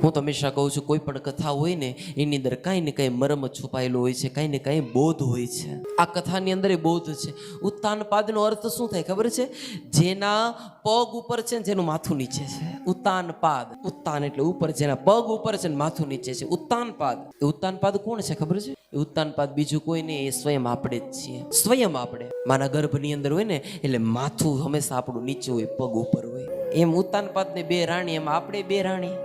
હું તો હંમેશા કહું છું, કોઈ પણ કથા હોય ને એની અંદર કાંઈ ને કાંઈ મર્મ છુપાયેલો હોય છે, કાંઈ ને કાંઈ બોધ હોય છે. આ કથાની અંદર એ બોધ છે. ઉત્તાનપાદનો અર્થ શું થાય ખબર છે? જેના પગ ઉપર છે ને જેનું માથું નીચે છે. ઉત્તાનપાદ, ઉત્તાન એટલે ઉપર, જેના પગ ઉપર છે ને માથું નીચે છે, ઉત્તાનપાદ. એ ઉત્તાનપાદ કોણ છે ખબર છે? એ ઉત્તાનપાદ બીજું કોઈ નહીં, એ સ્વયં આપણે જ છીએ. સ્વયં આપણે માના ગર્ભની અંદર હોય ને એટલે માથું હંમેશા આપણું નીચે હોય, પગ ઉપર હોય. એમ ઉત્તાનપાદને બે રાણી, એમ આપણે બે રાણી.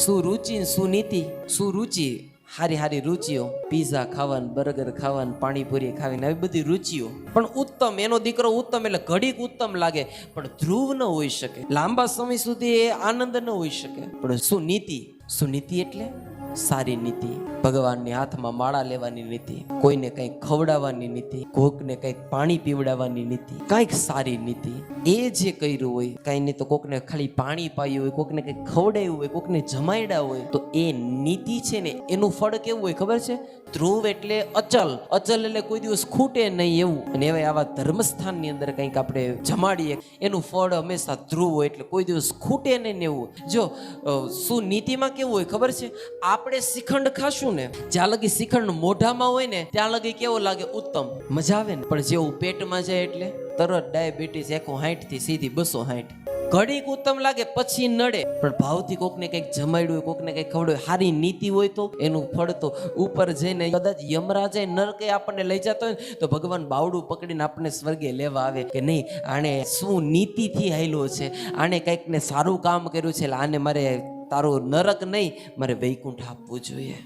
સુરુચિ સુનીતિ. સુરુચિ હારી હારી રુચિઓ, પીઝા ખાવાનું, બર્ગર ખાવાનું, પાણીપુરી ખાવાની, આવી બધી રુચિઓ. પણ ઉત્તમ, એનો દીકરો ઉત્તમ એટલે ઘડીક ઉત્તમ લાગે, પણ ધ્રુવ ન હોઈ શકે, લાંબા સમય સુધી એ આનંદ ન હોઈ શકે. પણ સુનીતિ, સુનીતિ એટલે સારી નીતિ, ભગવાનની હાથમાં માળા લેવાની નીતિ, કોઈને કંઈક ખવડાવવાની નીતિ, કોકને કંઈક પાણી પીવડાવવાની નીતિ, કંઈક સારી નીતિ. એ જે કર્યું હોય, કાંઈ નહીં તો કોકને ખાલી પાણી પાયું હોય, કોકને કંઈક ખવડાવ્યું હોય, કોકને જમાડ્યા હોય, તો એ નીતિ છે ને એનું ફળ કેવું હોય ખબર છે? ધ્રુવ એટલે અચલ, અચલ એટલે કોઈ દિવસ ખૂટે નહીં એવું. અને એવા આવા ધર્મસ્થાનની અંદર કંઈક આપણે જમાડીએ, એનું ફળ હંમેશા ધ્રુવ હોય, એટલે કોઈ દિવસ ખૂટે નહીં એવું. જો સુનીતિમાં કેવું હોય ખબર છે? આપણે શ્રીખંડ ખાશું ને, જ્યાં લગી શ્રીખંડ મોઢામાં હોય ને ત્યાં લગી કેવો લાગે? ઉત્તમ, મજા આવે ને. પણ જેવું પેટમાં જાય એટલે તરત ડાયાબિટીસ 160 થી સીધી 260. ઘડીક ઉત્તમ લાગે, પછી નડે. પણ ભાવથી કોકને કંઈક જમાડ્યું હોય, કોકને કંઈક ખવડાવ્યું, સારી નીતિ હોય તો એનું ફળ તો ઉપર જઈને કદાચ યમરાજે નરકે આપણને લઈ જતો હોય ને તો ભગવાન બાવડું પકડીને આપણને સ્વર્ગે લેવા આવે કે નહીં, આણે શું નીતિથી હાલ્યો છે, આણે કંઈક ને સારું કામ કર્યું છે, એટલે આને મારે તારું નરક નહીં, મારે વૈકુંઠ આપવું જોઈએ.